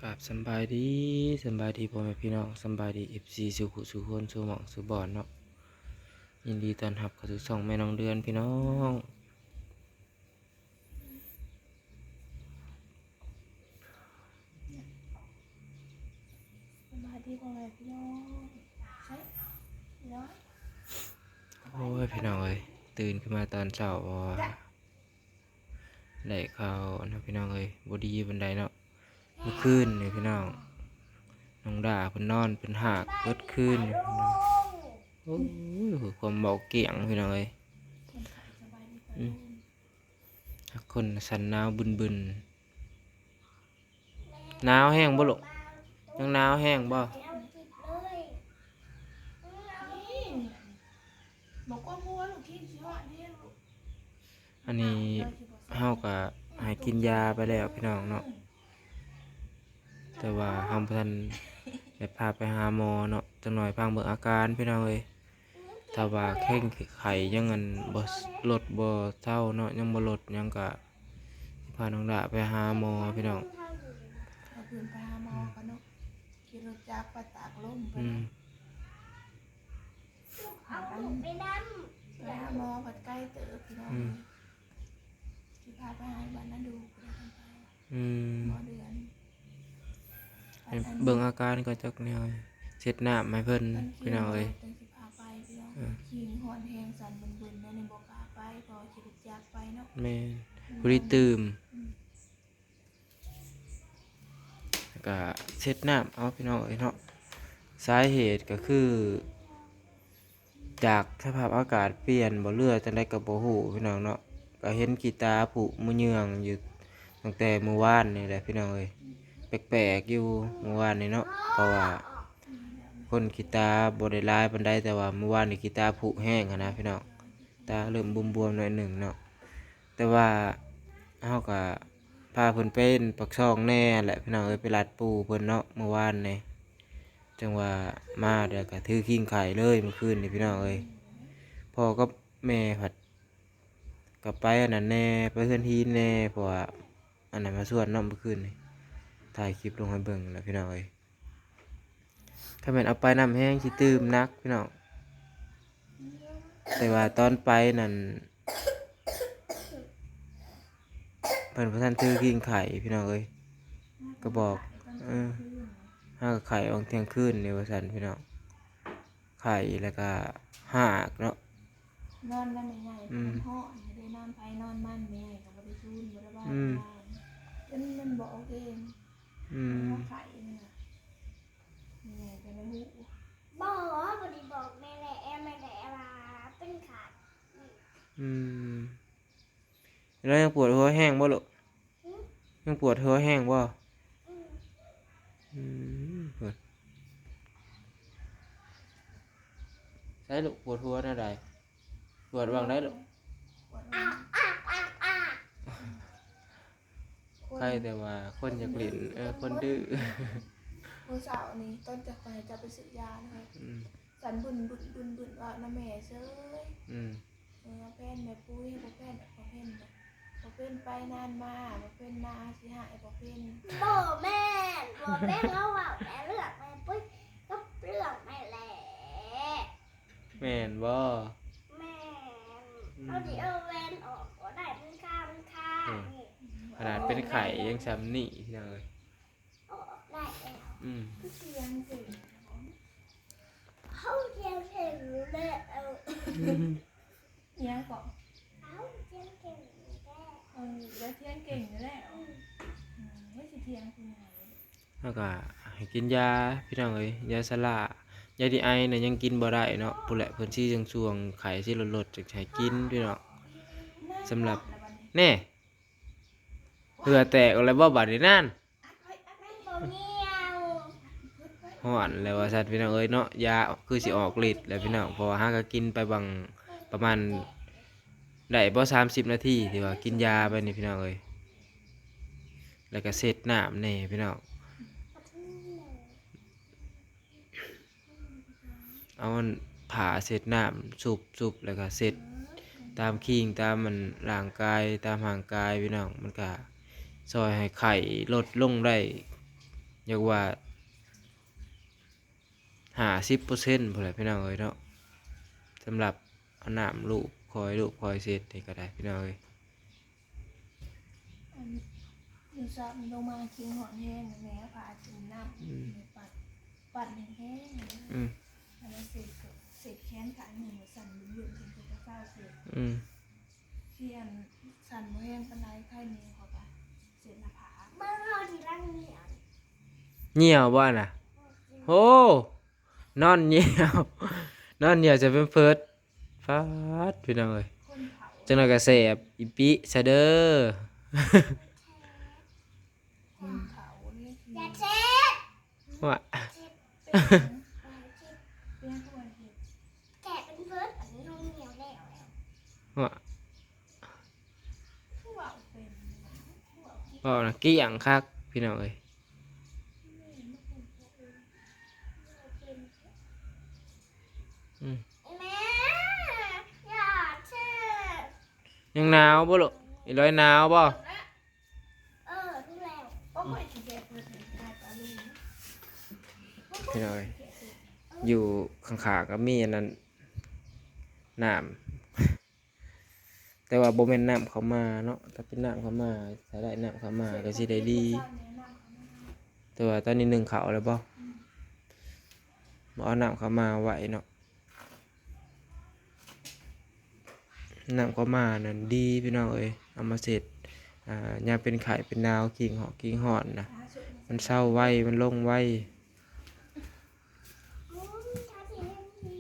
กับสำบายดีพ่อแม่พี่น้องสำบายดีFCสุขุสุคนสุหมองสุบอนเนาะยินดีต้อนรับเข้าสู่ช่องแม่น้องเดือนพี่น้องสบายดีพ่อแม่พี่น้องใช่เนาะ โอ้ยพี่น้องเอ้ยตื่นขึ้นมาตอนเช้าว่าได้ข่าวนะพี่น้องเอ้ยบ่ดีบันไดเนาะเมื่อคืนนี่พี่น้องน้องด่าเพิ่นนอนเพิ่นหากเบิดคืนนี่พี่น้องโอ้ยความเบาเกี่ยงพี่น้องเอ้ยคนไข้สบายดีป่ะ ถ้าคนสันหนาวบึนหนาวแห้งบ่ลูกยังหนาวแห้งบ่นี่บอกว่ามัวลูกที่ชิวะเนี่ยลูก อันนี้เฮาก็ให้กินยาไปแล้วพี่น้องเนาะแต่ว่าเฮาบ่ทันได้พาไปหาหมอเนาะจักหน่อยพังเบิ่งอาการพี่น้องเอ้ยถ้าว่าแข้งไข้ยังอันบ่ลดบ่เศร้าเนาะยังบ่ลดยังก็สิพาน้องดาไปหาหมอพี่น้องเอาคืนไปหาหมอกันเนาะขี่รถจักรไปตากลมไป อืม หากันไปหาหมอผัดใกล้เต๋อพี่น้องที่พาไปหาบ้านนั้นดูไปกันไป อืม หมอเดือน ให้เบิ่งอาการก็จักแนวเช็ดน้ำให้เพิ่น ตั้ง พี่น้องเอ้ย ตั้งสิพาไปพี่น้องขี่หอนแหงสั่นบึนๆนั่นนี่บอกพาไปพอขี่รถจักรไปเนาะ แม่นผู้ที่ตื่มแล้วก็เช็ดน้ำเอาพี่น้องเอ้ยเนาะสาเหตุก็คือ จากสภาพอากาศเปลี่ยนบ่เลือจังได๋ก็บ่ฮู้พี่น้องเนาะก็เห็นกีตาร์ผุมือเยืองอยู่ตั้งแต่มื้อวานนี่แหละพี่น้องเอ้ยแปลกๆอยู่มื้อวานนี่เนาะเพราะว่าคนกีตาร์บ่ได้หลายปานใดแต่ว่ามื้อวานนี่กีตาร์ผุแห้งหั้นนะพี่น้องตาเริ่มบวมๆหน่อยหนึ่งเนาะแต่ว่าเฮาก็พาเพิ่นไปปักช่องแน่แหละพี่น้องเอ้ยไปลัดปูเพิ่นเนาะเมื่อวานนี่จังว่ามาเดี๋ยวก็ถือขิงไข่เลยเมื่อคืนนี่พี่น้องเอ้ยพ่อกับแม่ผัดกลับไปอันนั้นแน่ไปเพื่อนทีแน่เพราะว่าอันนั้นมาส่วนเน้องเมื่อคืนนี่ถ่ายคลิปลงให้เบิ่งแล้วพี่น้องเอ้ยถ้าแม่นเอาไปน้ำแห้งสิตื่มนักพี่น้องแต่ว่าตอนไปนั่นเพิ่นบ่ทันถือขิงไข่พี่น้องเอ้ยก็บอกห้าไข่ออกเที่ยงคืนนี่ว่าซั่นพี่น้องไข่แล้วก็หากเนาะ นอนนั่นใหญ่ๆมันห่อไม่ได้นอนไปนอนมันไม่ใหญ่กับบริซูนบริบ้านจนมันบอกเองว่าไข่เนี่ยไม่ใหญ่จะไม่หู บอกว่าบริบอกแม่แหละแม่แหละมาเป็นขาด อืมแล้วยังปวดหัวแห้งบ่ลูกยังปวดหัวแห้งบ่ปวดใช่ลูกปวดหัวน่ะใดปวดวางได้ลูกใครแต่ว่าคนอยากเล่นคนดื้อ เมื่อเช้านี้ต้นจะไปจะไปซื้อยานะคะสันบุญว่าน้าแม่เซ้ยแป้นแม่ปุ้ยแป้นแป้นไปนานมาแป้นนาสิหายแป้น บอกแม่บอกแม่เขาว่าแม่เลือกแม่ปุ้ยก็เลือกแม่แหละ แม่นบ่ แม่เอาดิเอาแวนออกก็ได้มันค่านี่ ขนาดเป็นไข่ยังช้ำนี่พี่น้องเอ้ย ออกได้แล้ว ก็เสียงสิ เขาเทียงเก่งเลยเอา เสียงก่อน เขาเทียงเก่งแม่ แล้วเทียงเก่งอยู่แล้วไม่ใช่เทียงคุณไหน แล้วก็ให้กินยาพี่น้องเอ้ยยาสลายาดีไอเนี่ยยังกินบ่ได้เนาะผู้แหละเพิ่นสิจังช่วงไข้สิลดๆจังให้กินพี่น้องสำหรับแน่เผื่อแตกอะไรบ่บาดนี้นั่น บอกเงี้ยว ฮ้อนแล้วว่าซั่นพี่น้องเอ้ยเนาะยาคือสิออกฤทธิ์แล้วพี่น้องเพราะว่าหาก็กินไปบางประมาณได้บ่30นาทีที่ว่ากินยาไปนี่พี่น้องเอ้ยแล้วก็เสร็จน้ำแน่พี่น้องเอามันผ่าเสร็จน้ำสุบแล้วก็เสร็จตามคิงตามมันร่างกายตามห่างกายพี่น้องมันก็ซอยให้ไข้ลดลงได้ อยากว่า50%พุ่นแหละพี่น้องเอ้ยเนาะสำหรับเอาน้ำลูกคอยเสร็จนี่ก็ได้พี่น้องเอ้ย อันอยู่ซะมันลงมากินหอนแห้งแม่พากินน้ำปัดแห้ง อืม อันนั้นเศษแขนขาหนึ่งสั่นบุ่นๆจนจะเศร้าเศษ อืม เทียนสั่นบ่แห้งปานใดไข้นี้เขาปะเศษหน้าผาก เมื่อเราที่ร่างเหนียว เหี่ยวบ่น่ะโหนอนเหี่ยวนอนเหี่ยวจะเป็นเพิดฟาดพี่น้องเอ้ย คนเผา จังหน่อยก็แสบอีปิซะเด้อ คนเผาเนี่ยคือ อย่าเช็ด ว่า เป็นตัวเห็ด แกะเป็นเพิร์ดอันนี้เราเหนียวแล้ว ว่า ผู้ว่าเป็นผู้ว่าที่ บ่น่ะเกี้ยงคักพี่น้องเอ้ย เป็น อืม แม่อย่าเช็ด ยังหนาวบ่ลูกอีร้อยหนาวบ่ รู้แล้ว โอ้ยสิแกเปิดให้ได้ปะลุง พี่น้องเอ้ยอยู่ข้างๆก็มีอันนั้นน้ำแต่ว่าบ่แม่นน้ำเขามาเนาะถ้าเป็นน้ำเขามาถ้าได้น้ำเขามาก็สิได้ดี แต่ว่าตอนนี้นึ่งข้าวแล้วบ่เอาน้ำเขามาไว้เนาะน้ำเขามานั่นดีพี่น้องเอ้ยเอามาเสร็จยามเป็นไข่เป็นนาวกิ่งหอกกิ่งหอนนะมันเศร้าไวมันลงไว ถ้าสีเล่มดี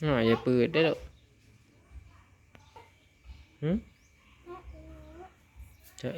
เลย อย่าเปิดได้หรอกหึจะ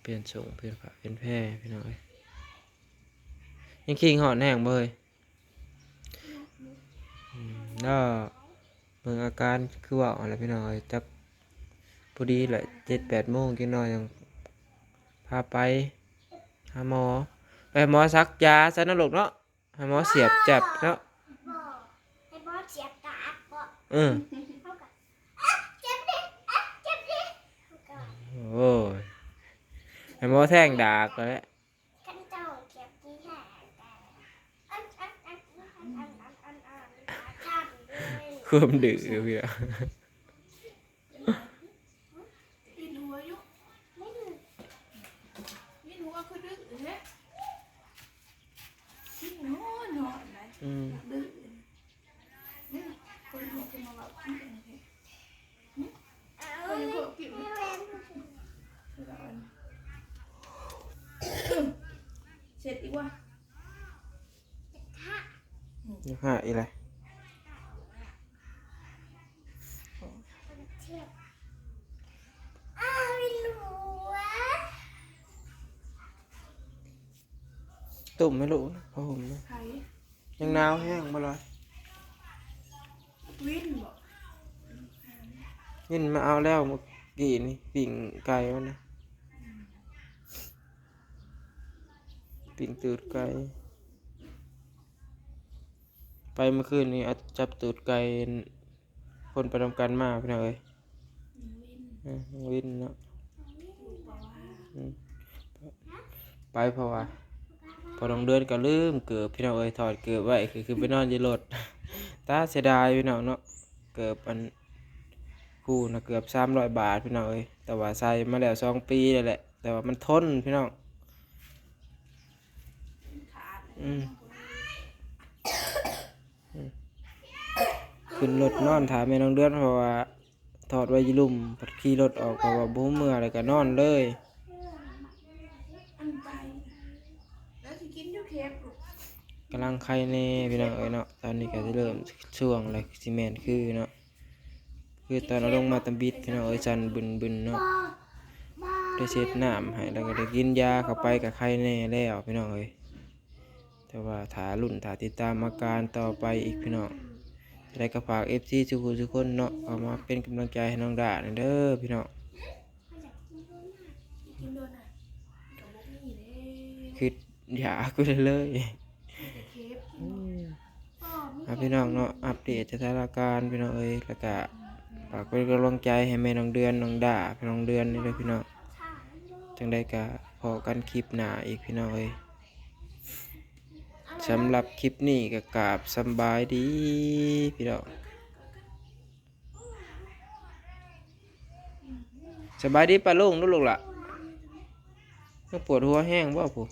เปลี่ยนส่งเปลี่ยนผ้าเปลี่ยนแพร่พี่น้องเอ้ยยังกิ่งหอนแห้งบ่เฮ้ยแล้วเบิ่งอาการคือว่าอะไรพี่น้องเอ้ยจักพอดีแหละ7-8 โมงกินน้อยยังพาไปหาหมอไปหมอซักยาซะนะลูกเนาะให้หมอเสียบจับเนาะ บอกให้บอสเสียบกากบอก อือ เขากับเจ็บดิเจ็บดิเขากับ โอ้ยให้หมอแท่งดากเลย กันเจ้าเจ็บที่แห่แต่จับเลย ควมดื้อพี่อะ วินหัวอยู่ ไม่ถึง วินหัวคือดื้อแท้วินหัวนอนไหน อืม ดื้อนี่คนหัวคนมาแบบกินเองแท้ เอาไม่เว้น เสร็จอีกว่า ค่ะ ยังหาอีไร เทียบอ้าวไม่รู้วะ ตุ่มไม่รู้เพราะผมนะ ไผ่ ยังหนาวแห้งมาเลย วินบอก ยินมาเอาแล้วเมื่อกี้นี่ปิ่งไก่มันนะปิ่งตูดไก่ไปเมื่อคืนนี้เอาจับตูดไก่คนไปทำการมาพี่น้องเอ้ย วิน วินเนาะ บอกว่า อืมไปเพราะว่าพอลงเดือนก็ลืมเกือบพี่น้องเอ้ยถอดเกือบไว้คือไปนอนอยู่รถ ตาเสียดายพี่น้องเนาะเกือบอันคู่นะเกือบ300 บาทพี่น้องเอ้ยแต่ว่าใส่มาแล้ว2 ปีแล้วแหละแต่ว่ามันทนพี่น้อง ขาด อืมขึ้นรถนอนถามแม่น้องเดือนเพราะว่าถอดไว้อยี่ลุ่มพัดขี่รถออกเพราะว่าบูเมื่ออะไรก็นอนเลย อันไปแล้วสิกินยูเคฟลูก กำลังไข่แน่พี่น้องเอ้ยเนาะตอนนี้ก็จะเริ่มช่วงอะไรซีเมนต์คือเนาะคือตอนเราลงมาตำบิดพี่น้องเอ้ยจันบึนเนาะ บ้า ได้เช็ดน้ำให้แล้วก็ได้กินยาเข้าไปกับไข้แน่แล้วพี่น้องเอ้ยแต่ว่าถาลุ่นถาติดตามอาการต่อไปอีกพี่น้องจะได้กระฝาก FC ทุกคนเนาะเอามาเป็นกำลังใจให้น้องดาเด้อพี่น้อง กินโดนอ่ะกับพวกนี้เลย คืออยากกูเลย แต่เคฟกิน พี่น้องเนาะอัปเดตสถานการณ์พี่น้องเอ้ยแล้วก็ฝากเป็นกำลังใจให้แม่น้องเดือนน้องดาพี่น้องเดือนนี่ด้วยพี่น้อง ค่ะ จังได้ก็พอกันคลิปหน้าอีกพี่น้องเอ้ยสำหรับคลิปนี้ก็กราบสำบายดีพี่น้องสบายดีป้าลุงลูกล่ะต้องปวดหัวแห้งบ่ผู้